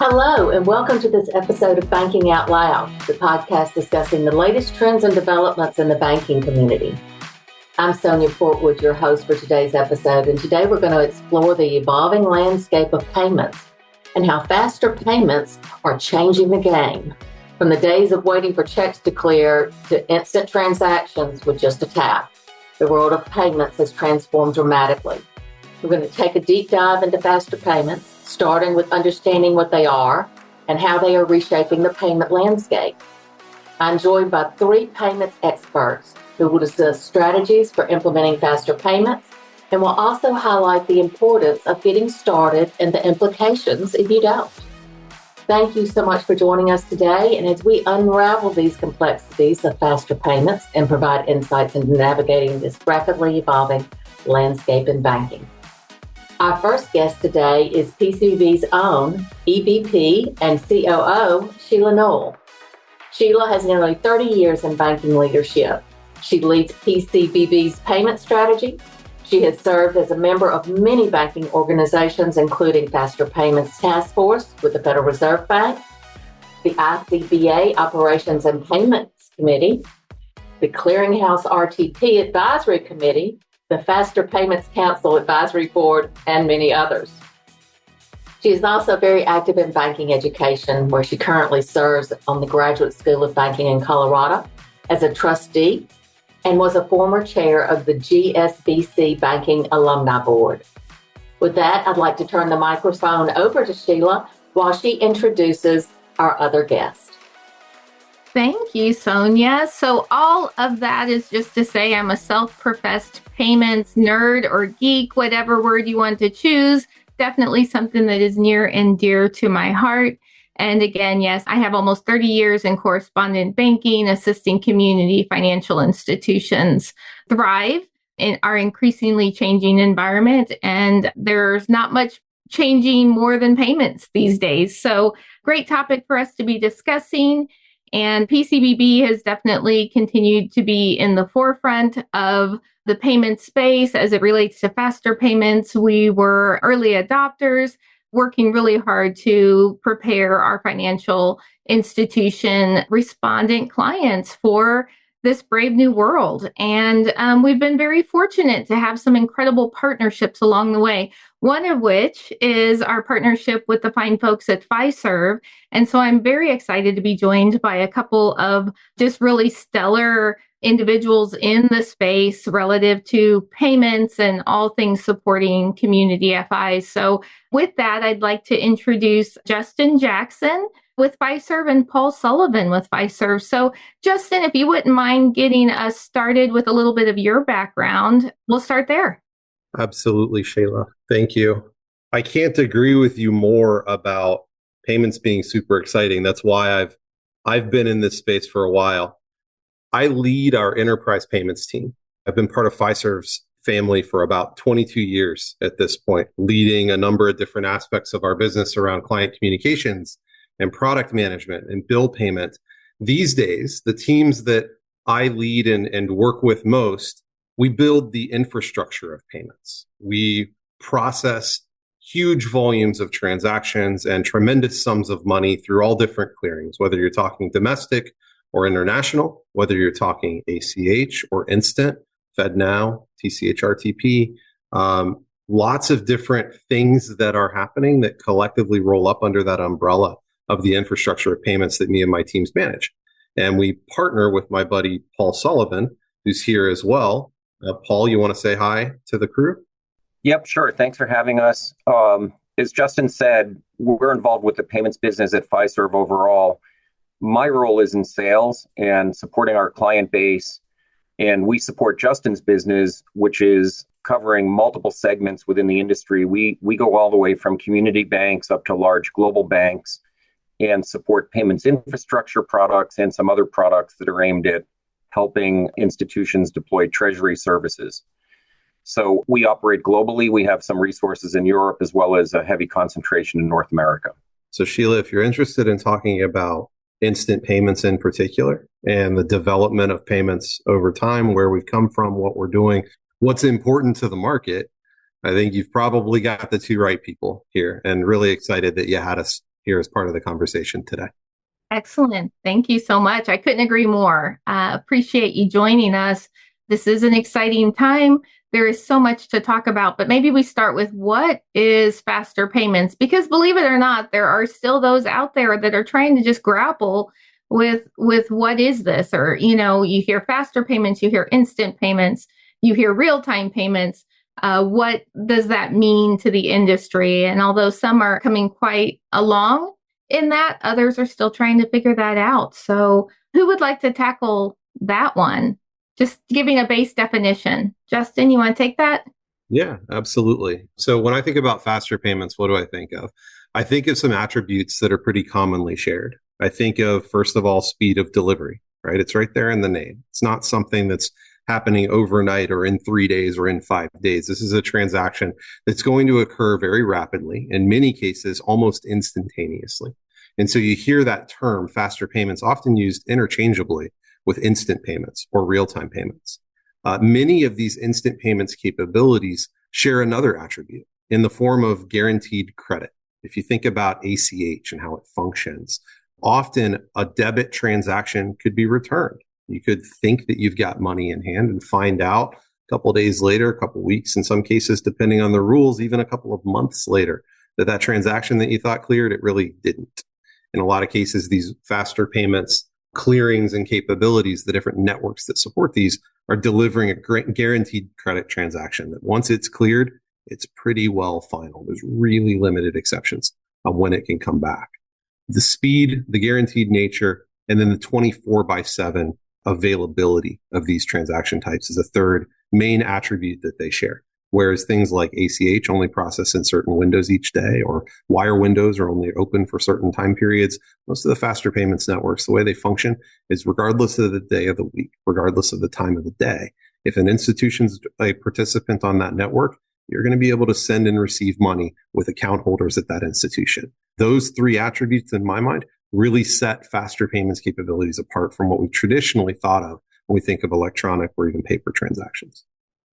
Hello, and welcome to this episode of Banking Out Loud, the podcast discussing the latest trends and developments in the banking community. I'm Sonia Portwood, your host for today's episode, and today we're going to explore the evolving landscape of payments and how faster payments are changing the game. From the days of waiting for checks to clear to instant transactions with just a tap, the world of payments has transformed dramatically. We're going to take a deep dive into faster payments, starting with understanding what they are and how they are reshaping the payment landscape. I'm joined by three payments experts who will discuss strategies for implementing faster payments and will also highlight the importance of getting started and the implications if you don't. Thank you so much for joining us today. And as we unravel these complexities of faster payments and provide insights into navigating this rapidly evolving landscape in banking. Our first guest today is PCBB's own EVP and COO, Sheila Noll. Sheila has nearly 30 years in banking leadership. She leads PCBB's payment strategy. She has served as a member of many banking organizations, including Faster Payments Task Force with the Federal Reserve Bank, the ICBA Operations and Payments Committee, the Clearinghouse RTP Advisory Committee, the Faster Payments Council Advisory Board, and many others. She is also very active in banking education, where she currently serves on the Graduate School of Banking in Colorado as a trustee and was a former chair of the GSBC Banking Alumni Board. With that, I'd like to turn the microphone over to Sheila while she introduces our other guest. Thank you, Sonia. So all of that is just to say I'm a self-professed payments nerd or geek, whatever word you want to choose. Definitely something that is near and dear to my heart. And again, yes, I have almost 30 years in correspondent banking, assisting community financial institutions thrive in our increasingly changing environment. And there's not much changing more than payments these days. So great topic for us to be discussing. And PCBB has definitely continued to be in the forefront of the payment space as it relates to faster payments. We were early adopters, working really hard to prepare our financial institution respondent clients for this brave new world. And we've been very fortunate to have some incredible partnerships along the way, one of which is our partnership with the fine folks at Fiserv. And so I'm very excited to be joined by a couple of just really stellar individuals in the space relative to payments and all things supporting community FIs. So with that, I'd like to introduce Justin Jackson with Fiserv and Paul Sullivan with Fiserv. So Justin, if you wouldn't mind getting us started with a little bit of your background, we'll start there. Absolutely, Sheila. Thank you. I can't agree with you more about payments being super exciting. That's why I've been in this space for a while. I lead our enterprise payments team. I've been part of Fiserv's family for about 22 years at this point, leading a number of different aspects of our business around client communications and product management and bill payment. These days, the teams that I lead and work with most, we build the infrastructure of payments. We process huge volumes of transactions and tremendous sums of money through all different clearings, whether you're talking domestic or international, whether you're talking ACH or instant, FedNow, TCH, RTP, lots of different things that are happening that collectively roll up under that umbrella of the infrastructure of payments that me and my teams manage. And we partner with my buddy, Paul Sullivan, who's here as well. Paul, you want to say hi to the crew? Yep, sure. Thanks for having us. As Justin said, we're involved with the payments business at Fiserv overall. My role is in sales and supporting our client base. And we support Justin's business, which is covering multiple segments within the industry. We go all the way from community banks up to large global banks and support payments infrastructure products and some other products that are aimed at helping institutions deploy Treasury services. So we operate globally. We have some resources in Europe as well as a heavy concentration in North America. So Sheila, if you're interested in talking about instant payments in particular and the development of payments over time, where we've come from, what we're doing, what's important to the market, I think you've probably got the two right people here, and really excited that you had us here as part of the conversation today. Excellent. Thank you so much. I couldn't agree more. Appreciate you joining us. This is an exciting time. There is so much to talk about, but maybe we start with what is faster payments? Because believe it or not, there are still those out there that are trying to just grapple with what is this? Or, you hear faster payments, you hear instant payments, you hear real-time payments. What does that mean to the industry? And although some are coming quite along in that, others are still trying to figure that out. So who would like to tackle that one? Just giving a base definition. Justin, you want to take that? Yeah, absolutely. So when I think about faster payments, what do I think of? I think of some attributes that are pretty commonly shared. I think of, first of all, speed of delivery, right? It's right there in the name. It's not something that's happening overnight or in 3 days or in 5 days. This is a transaction that's going to occur very rapidly, in many cases, almost instantaneously. And so you hear that term, faster payments, often used interchangeably with instant payments or real-time payments. Many of these instant payments capabilities share another attribute in the form of guaranteed credit. If you think about ACH and how it functions, often a debit transaction could be returned. You could think that you've got money in hand and find out a couple of days later, a couple of weeks, in some cases, depending on the rules, even a couple of months later, that transaction that you thought cleared, it really didn't. In a lot of cases, these faster payments, clearings and capabilities, the different networks that support these are delivering a guaranteed credit transaction that once it's cleared, it's pretty well final. There's really limited exceptions on when it can come back. The speed, the guaranteed nature, and then the 24/7 availability of these transaction types is a third main attribute that they share. Whereas things like ACH only process in certain windows each day, or wire windows are only open for certain time periods, most of the faster payments networks, the way they function is regardless of the day of the week, regardless of the time of the day. If an institution's a participant on that network, you're going to be able to send and receive money with account holders at that institution. Those three attributes, in my mind, really set faster payments capabilities apart from what we traditionally thought of when we think of electronic or even paper transactions.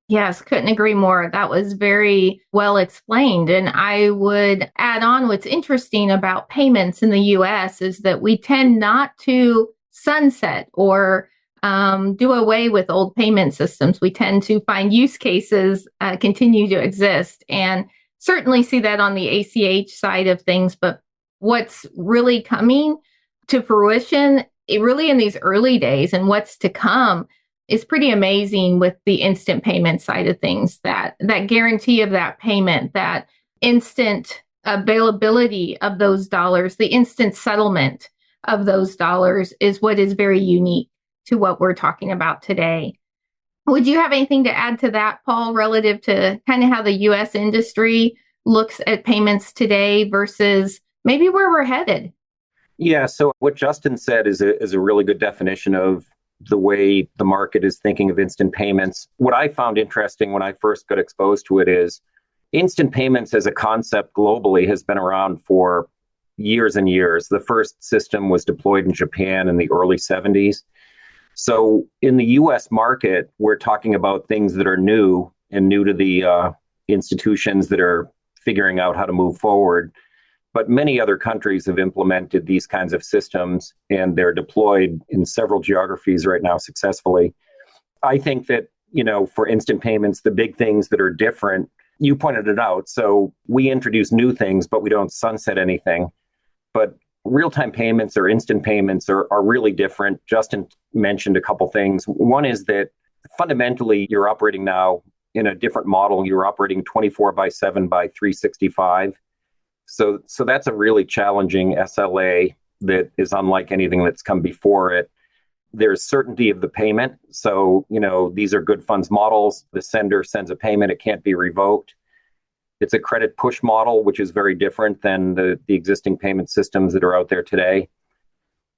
Yes, couldn't agree more. That was very well explained. And I would add on what's interesting about payments in the US is that we tend not to sunset or do away with old payment systems. We tend to find use cases continue to exist, and certainly see that on the ACH side of things. But what's really coming to fruition, really in these early days and what's to come, is pretty amazing with the instant payment side of things. That guarantee of that payment, that instant availability of those dollars, the instant settlement of those dollars is what is very unique to what we're talking about today. Would you have anything to add to that, Paul, relative to kind of how the U.S. industry looks at payments today versus maybe where we're headed? Yeah, so what Justin said is a really good definition of the way the market is thinking of instant payments. What I found interesting when I first got exposed to it is instant payments as a concept globally has been around for years and years. The first system was deployed in Japan in the early 70s. So in the US market, we're talking about things that are new and new to the institutions that are figuring out how to move forward. But many other countries have implemented these kinds of systems, and they're deployed in several geographies right now successfully. I think that, for instant payments, the big things that are different, you pointed it out. So we introduce new things, but we don't sunset anything. But real-time payments or instant payments are really different. Justin mentioned a couple things. One is that fundamentally, you're operating now in a different model. You're operating 24/7 by 365. So that's a really challenging SLA that is unlike anything that's come before it. There's certainty of the payment. So, these are good funds models. The sender sends a payment. It can't be revoked. It's a credit push model, which is very different than the existing payment systems that are out there today.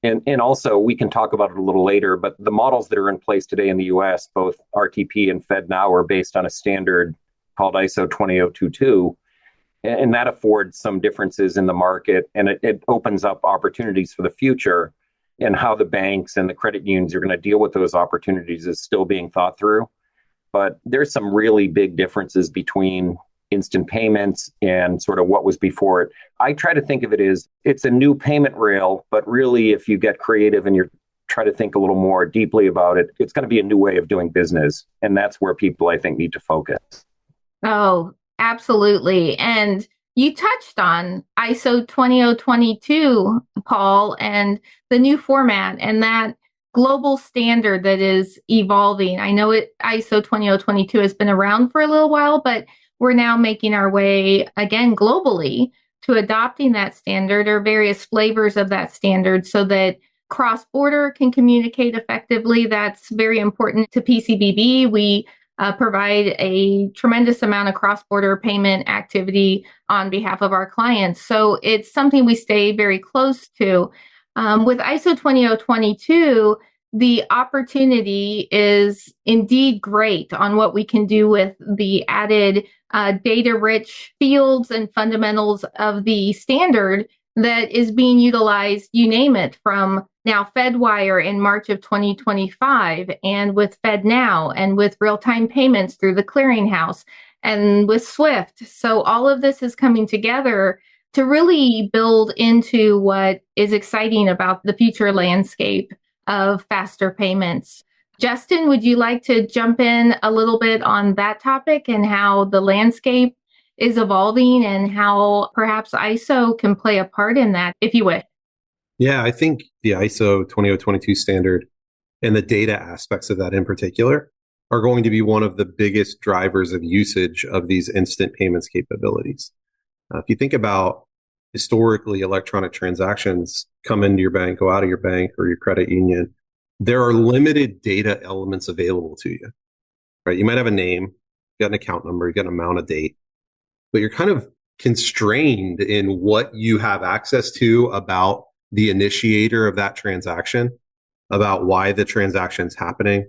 And also, we can talk about it a little later, but the models that are in place today in the US, both RTP and FedNow, are based on a standard called ISO 20022. And that affords some differences in the market, and it opens up opportunities for the future. And how the banks and the credit unions are going to deal with those opportunities is still being thought through. But there's some really big differences between instant payments and sort of what was before it. I try to think of it as it's a new payment rail, but really if you get creative and you're try to think a little more deeply about it, it's going to be a new way of doing business. And that's where people, I think, need to focus. Oh, absolutely. And you touched on ISO 20022, Paul, and the new format and that global standard that is evolving. I know ISO 20022 has been around for a little while, but we're now making our way again globally to adopting that standard or various flavors of that standard so that cross-border can communicate effectively. That's very important to PCBB. We provide a tremendous amount of cross-border payment activity on behalf of our clients. So it's something we stay very close to. With ISO 20022, the opportunity is indeed great on what we can do with the added data-rich fields and fundamentals of the standard that is being utilized, you name it, from now FedWire in March of 2025, and with FedNow, and with real-time payments through the clearinghouse, and with SWIFT. So all of this is coming together to really build into what is exciting about the future landscape of faster payments. Justin, would you like to jump in a little bit on that topic and how the landscape is evolving and how perhaps ISO can play a part in that, if you wish? Yeah, I think the ISO 20022 standard and the data aspects of that in particular are going to be one of the biggest drivers of usage of these instant payments capabilities. If you think about historically, electronic transactions come into your bank, go out of your bank or your credit union, there are limited data elements available to you, right? You might have a name, you got an account number, you got an amount, a date, but you're kind of constrained in what you have access to about the initiator of that transaction, about why the transaction's happening.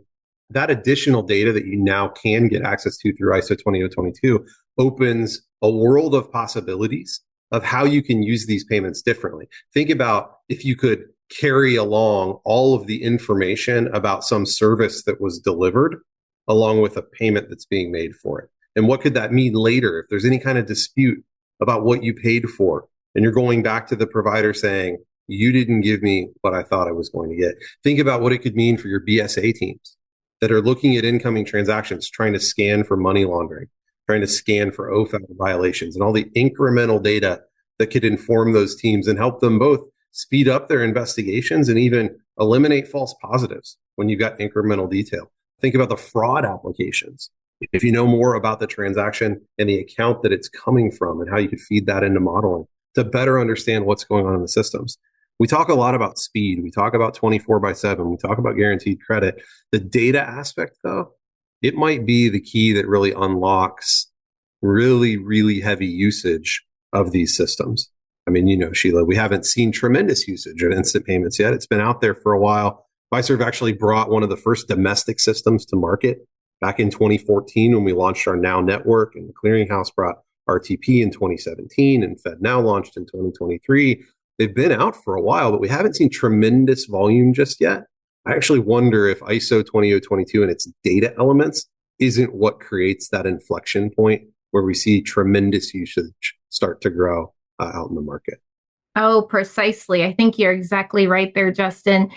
That additional data that you now can get access to through ISO 20022 opens a world of possibilities of how you can use these payments differently. Think about if you could carry along all of the information about some service that was delivered along with a payment that's being made for it. And what could that mean later if there's any kind of dispute about what you paid for and you're going back to the provider saying, you didn't give me what I thought I was going to get. Think about what it could mean for your BSA teams that are looking at incoming transactions, trying to scan for money laundering, trying to scan for OFAC violations, and all the incremental data that could inform those teams and help them both speed up their investigations and even eliminate false positives when you've got incremental detail. Think about the fraud applications. If you know more about the transaction and the account that it's coming from and how you could feed that into modeling to better understand what's going on in the systems. We talk a lot about speed. We talk about 24/7. We talk about guaranteed credit. The data aspect, though, it might be the key that really unlocks really, really heavy usage of these systems. I mean, you know, Sheila, we haven't seen tremendous usage of instant payments yet. It's been out there for a while. Fiserv actually brought one of the first domestic systems to market back in 2014 when we launched our Now network, and the clearinghouse brought RTP in 2017, and FedNow launched in 2023. They've been out for a while, but we haven't seen tremendous volume just yet. I actually wonder if ISO 20022 and its data elements isn't what creates that inflection point where we see tremendous usage start to grow out in the market. Oh, precisely. I think you're exactly right there, Justin.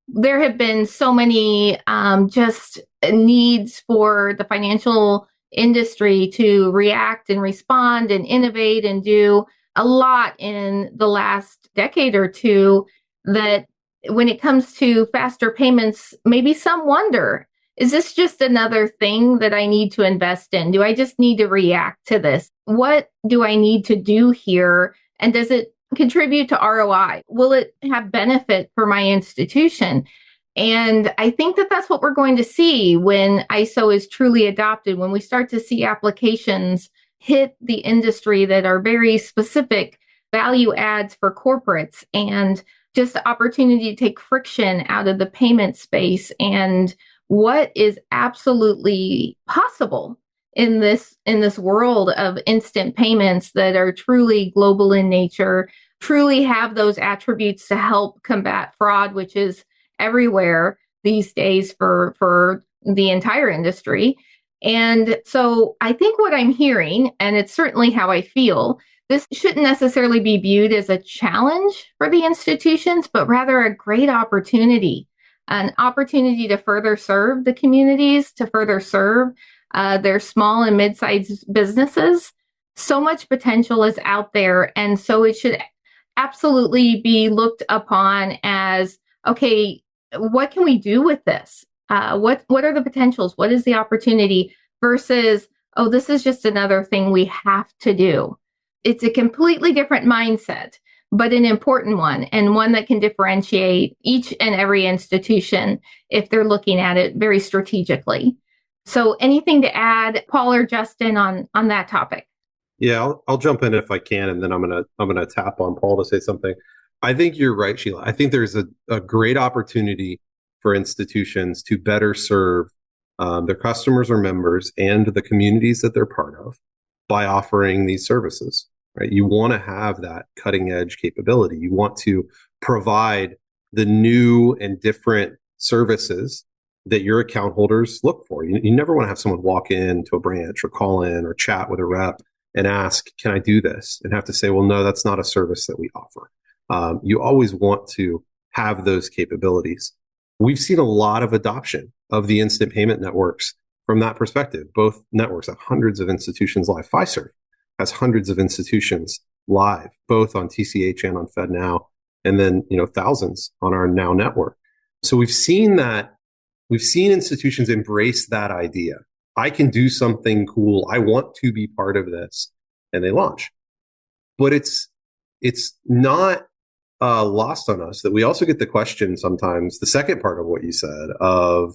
There have been so many just needs for the financial industry to react and respond and innovate and do a lot in the last decade or two that when it comes to faster payments, maybe some wonder, is this just another thing that I need to invest in? Do I just need to react to this? What do I need to do here? And does it contribute to ROI? Will it have benefit for my institution? And I think that that's what we're going to see when ISO is truly adopted, when we start to see applications hit the industry that are very specific value adds for corporates and just the opportunity to take friction out of the payment space and what is absolutely possible in this world of instant payments that are truly global in nature, truly have those attributes to help combat fraud, which is everywhere these days for the entire industry. And so I think what I'm hearing, and it's certainly how I feel, this shouldn't necessarily be viewed as a challenge for the institutions, but rather a great opportunity, an opportunity to further serve the communities, to further serve their small and mid-sized businesses. So much potential is out there. And so it should absolutely be looked upon as, okay, what can we do with this? What are the potentials? What is the opportunity versus, oh, this is just another thing we have to do. It's a completely different mindset, but an important one, and one that can differentiate each and every institution if they're looking at it very strategically. So anything to add, Paul or Justin, on that topic? Yeah, I'll jump in if I can, and then I'm gonna tap on Paul to say something. I think you're right, Sheila. I think there's a great opportunity for institutions to better serve their customers or members and the communities that they're part of by offering these services, right? You want to have that cutting edge capability. You want to provide the new and different services that your account holders look for. You never want to have someone walk into a branch or call in or chat with a rep and ask, can I do this? And have to say, well, no, that's not a service that we offer. You always want to have those capabilities. We've seen a lot of adoption of the instant payment networks from that perspective. Both networks have hundreds of institutions live. Fiserv has hundreds of institutions live, both on TCH and on FedNow, and then thousands on our Now network. So we've seen institutions embrace that idea. I can do something cool. I want to be part of this, and they launch. But it's not lost on us that we also get the question sometimes, the second part of what you said of,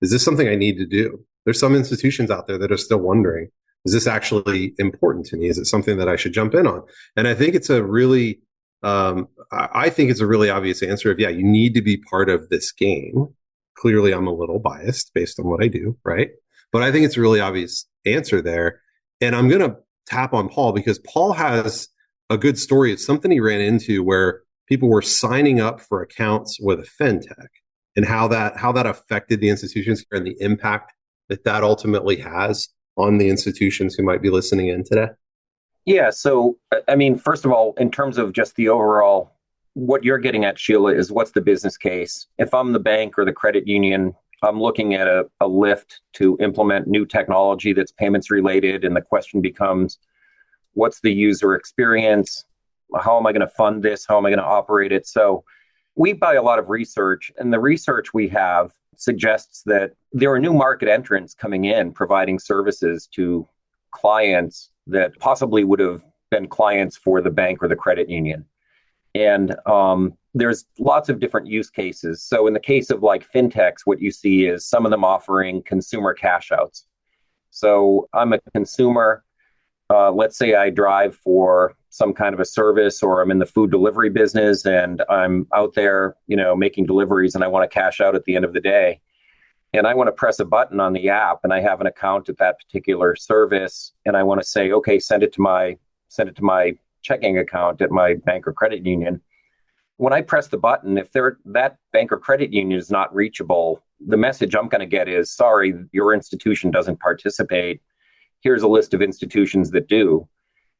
is this something I need to do? There's some institutions out there that are still wondering, is this actually important to me? Is it something that I should jump in on? And I think it's a really obvious answer of, yeah, you need to be part of this game. Clearly, I'm a little biased based on what I do, right? But I think it's a really obvious answer there. And I'm going to tap on Paul because Paul has a good story. It's something he ran into where people were signing up for accounts with a fintech, and how that affected the institutions and the impact that ultimately has on the institutions who might be listening in today. Yeah. So, I mean, first of all, in terms of just the overall, what you're getting at, Sheila, is what's the business case? If I'm the bank or the credit union, I'm looking at a lift to implement new technology that's payments related. And the question becomes, what's the user experience? How am I going to fund this? How am I going to operate it? So we buy a lot of research, and the research we have suggests that there are new market entrants coming in, providing services to clients that possibly would have been clients for the bank or the credit union. And there's lots of different use cases. So in the case of like fintechs, what you see is some of them offering consumer cash outs. So I'm a consumer. Let's say I drive for some kind of a service, or I'm in the food delivery business and I'm out there, making deliveries, and I want to cash out at the end of the day. And I want to press a button on the app, and I have an account at that particular service, and I want to say, okay, send it to my checking account at my bank or credit union. When I press the button, if that bank or credit union is not reachable, the message I'm going to get is, sorry, your institution doesn't participate. Here's a list of institutions that do.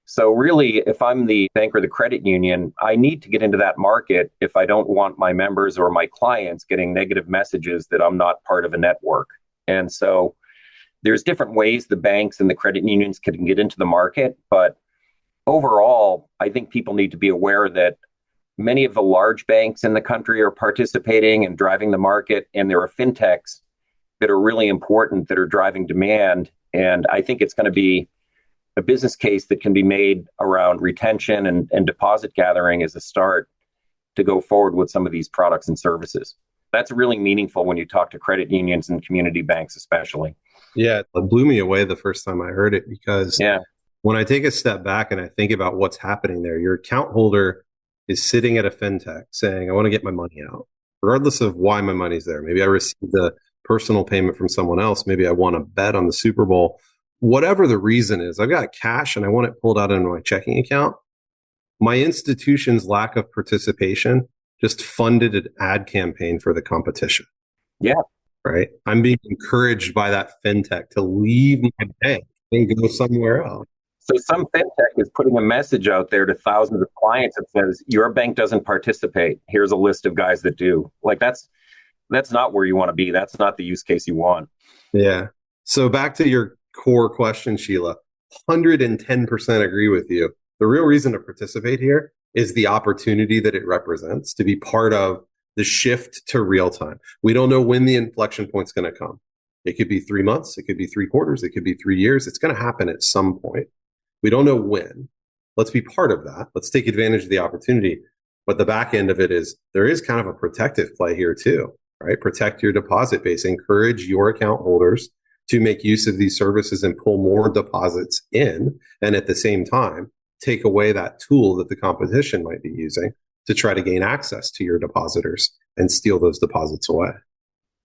So really, if I'm the bank or the credit union, I need to get into that market if I don't want my members or my clients getting negative messages that I'm not part of a network. And so there's different ways the banks and the credit unions can get into the market. But overall, I think people need to be aware that many of the large banks in the country are participating and driving the market. And there are fintechs that are really important that are driving demand. And I think it's going to be a business case that can be made around retention and deposit gathering as a start to go forward with some of these products and services. That's really meaningful when you talk to credit unions and community banks, especially. Yeah, it blew me away the first time I heard it, because when I take a step back and I think about what's happening there, your account holder is sitting at a fintech saying, I want to get my money out, regardless of why my money's there. Maybe I received a personal payment from someone else. Maybe I want to bet on the Super Bowl. Whatever the reason is, I've got cash and I want it pulled out into my checking account. My institution's lack of participation just funded an ad campaign for the competition. Yeah. right? I'm being encouraged by that fintech to leave my bank and go somewhere else. So some fintech is putting a message out there to thousands of clients that says, your bank doesn't participate. Here's a list of guys that do. Like that's not where you want to be. That's not the use case you want. Yeah. So back to your core question, Sheila, 110% agree with you. The real reason to participate here is the opportunity that it represents to be part of the shift to real time. We don't know when the inflection point's going to come. It could be 3 months. It could be 3 quarters. It could be 3 years. It's going to happen at some point. We don't know when. Let's be part of that. Let's take advantage of the opportunity. But the back end of it is there is kind of a protective play here too, right? Protect your deposit base. Encourage your account holders to make use of these services and pull more deposits in. And at the same time, take away that tool that the competition might be using to try to gain access to your depositors and steal those deposits away.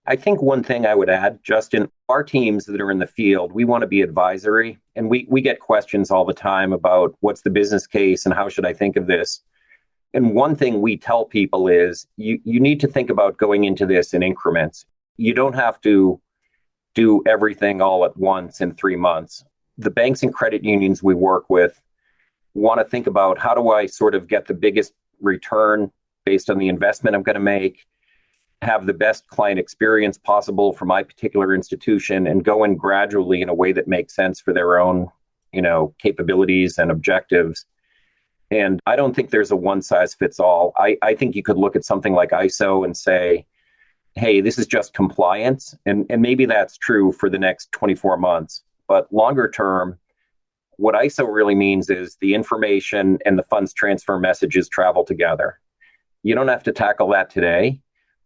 I think one thing I would add, Justin, our teams that are in the field, we want to be advisory. And we get questions all the time about what's the business case and how should I think of this? And one thing we tell people is you need to think about going into this in increments. You don't have to do everything all at once in 3 months. The banks and credit unions we work with want to think about how do I sort of get the biggest return based on the investment I'm going to make, have the best client experience possible for my particular institution, and go in gradually in a way that makes sense for their own, capabilities and objectives. And I don't think there's a one size fits all. I think you could look at something like ISO and say, hey, this is just compliance. And maybe that's true for the next 24 months. But longer term, what ISO really means is the information and the funds transfer messages travel together. You don't have to tackle that today,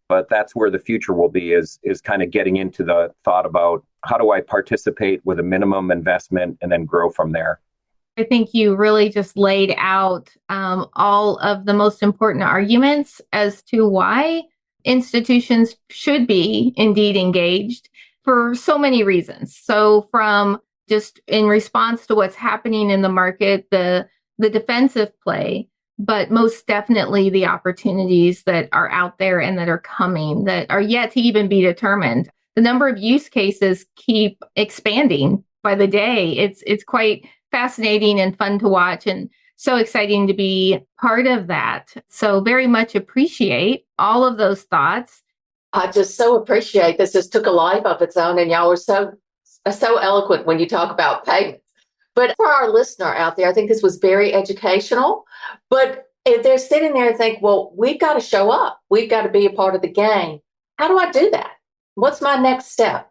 but that's where the future will be, is kind of getting into the thought about how do I participate with a minimum investment and then grow from there. I think you really just laid out all of the most important arguments as to why institutions should be indeed engaged for so many reasons. So from just in response to what's happening in the market, the defensive play, but most definitely the opportunities that are out there and that are coming that are yet to even be determined. The number of use cases keep expanding by the day. It's quite fascinating and fun to watch, and so exciting to be part of that. So very much appreciate all of those thoughts. I just so appreciate this. Just took a life of its own, and y'all were so eloquent when you talk about payments. But for our listener out there, I think this was very educational. But if they're sitting there and think, well, we've got to show up, we've got to be a part of the game. How do I do that? What's my next step?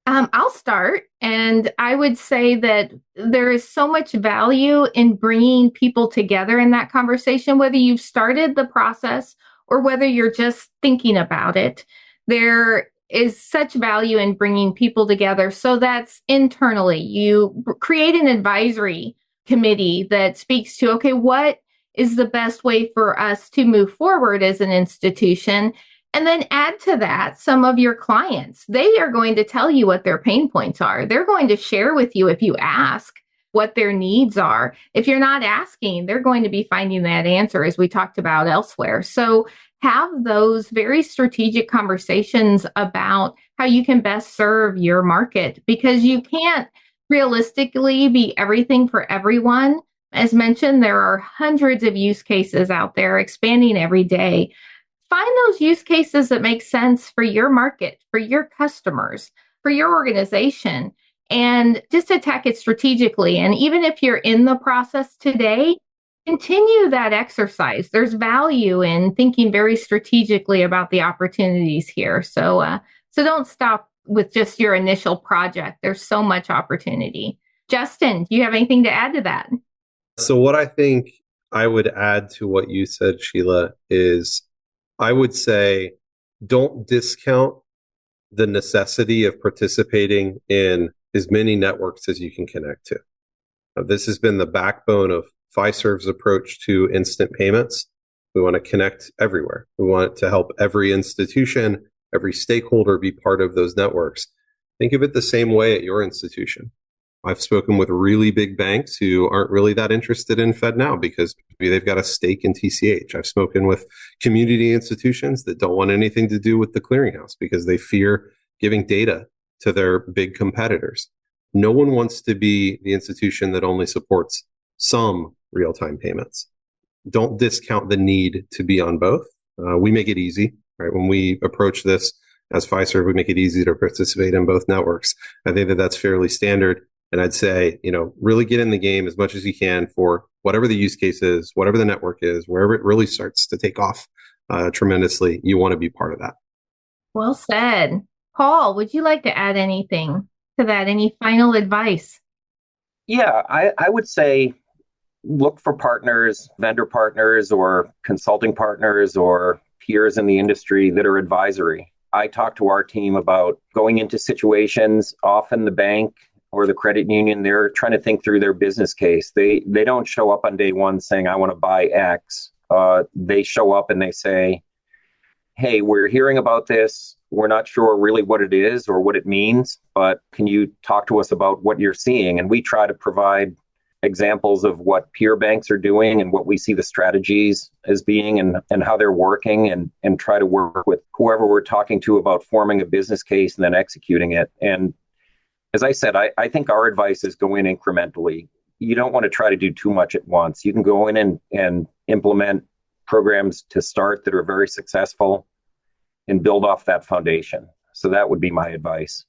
I'll start. And I would say that there is so much value in bringing people together in that conversation, whether you've started the process or whether you're just thinking about it. There is such value in bringing people together. So that's internally. You create an advisory committee that speaks to, okay, what is the best way for us to move forward as an institution? And then add to that some of your clients. They are going to tell you what their pain points are. They're going to share with you if you ask what their needs are. If you're not asking, they're going to be finding that answer, as we talked about elsewhere. So have those very strategic conversations about how you can best serve your market, because you can't realistically be everything for everyone. As mentioned, there are hundreds of use cases out there expanding every day. Find those use cases that make sense for your market, for your customers, for your organization, and just attack it strategically. And even if you're in the process today, continue that exercise. There's value in thinking very strategically about the opportunities here. So don't stop with just your initial project. There's so much opportunity. Justin, do you have anything to add to that? So what I think I would add to what you said, Sheila, is I would say don't discount the necessity of participating in as many networks as you can connect to. This has been the backbone of Fiserv's approach to instant payments. We want to connect everywhere. We want to help every institution, every stakeholder be part of those networks. Think of it the same way at your institution. I've spoken with really big banks who aren't really that interested in FedNow because maybe they've got a stake in TCH. I've spoken with community institutions that don't want anything to do with the clearinghouse because they fear giving data to their big competitors. No one wants to be the institution that only supports some real-time payments. Don't discount the need to be on both. We make it easy, right? When we approach this as Fiserv, we make it easy to participate in both networks. I think that that's fairly standard. And I'd say, really get in the game as much as you can for whatever the use case is, whatever the network is, wherever it really starts to take off tremendously, you want to be part of that. Well said. Paul, would you like to add anything to that? Any final advice? Yeah, I would say look for partners, vendor partners, or consulting partners, or peers in the industry that are advisory. I talk to our team about going into situations. Often the bank or the credit union, they're trying to think through their business case. They don't show up on day one saying, I want to buy X. They show up and they say, hey, we're hearing about this. We're not sure really what it is or what it means, but can you talk to us about what you're seeing? And we try to provide examples of what peer banks are doing and what we see the strategies as being and how they're working and try to work with whoever we're talking to about forming a business case and then executing it. And as I said, I think our advice is go in incrementally. You don't want to try to do too much at once. You can go in and implement programs to start that are very successful and build off that foundation. So that would be my advice.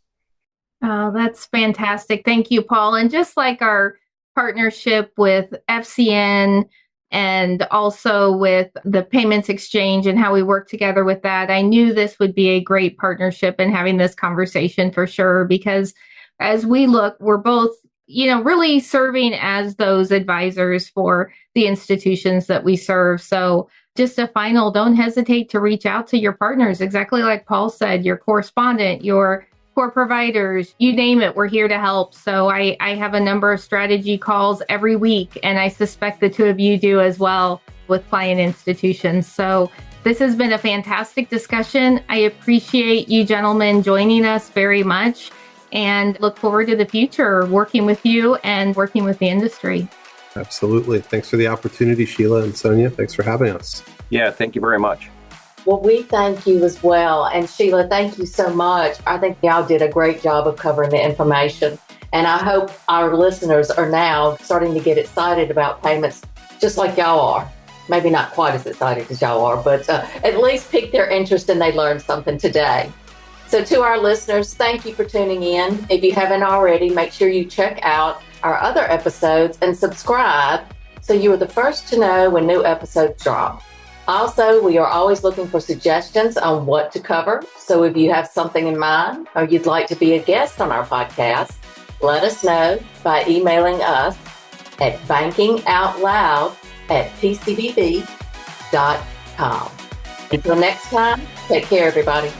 Oh, that's fantastic. Thank you, Paul. And just like our partnership with FCN and also with the Payments Exchange and how we work together with that, I knew this would be a great partnership and having this conversation for sure, because as we look, we're both, really serving as those advisors for the institutions that we serve. So just a final, don't hesitate to reach out to your partners, exactly like Paul said, your correspondent, your core providers, you name it, we're here to help. So I have a number of strategy calls every week, and I suspect the two of you do as well with client institutions. So this has been a fantastic discussion. I appreciate you gentlemen joining us very much and look forward to the future working with you and working with the industry. Absolutely. Thanks for the opportunity, Sheila and Sonia. Thanks for having us. Yeah, thank you very much. Well, we thank you as well. And Sheila, thank you so much. I think y'all did a great job of covering the information. And I hope our listeners are now starting to get excited about payments, just like y'all are. Maybe not quite as excited as y'all are, but at least pique their interest and they learned something today. So to our listeners, thank you for tuning in. If you haven't already, make sure you check out our other episodes and subscribe so you are the first to know when new episodes drop. Also, we are always looking for suggestions on what to cover. So if you have something in mind or you'd like to be a guest on our podcast, let us know by emailing us at bankingoutloud@pcbb.com. Until next time, take care, everybody.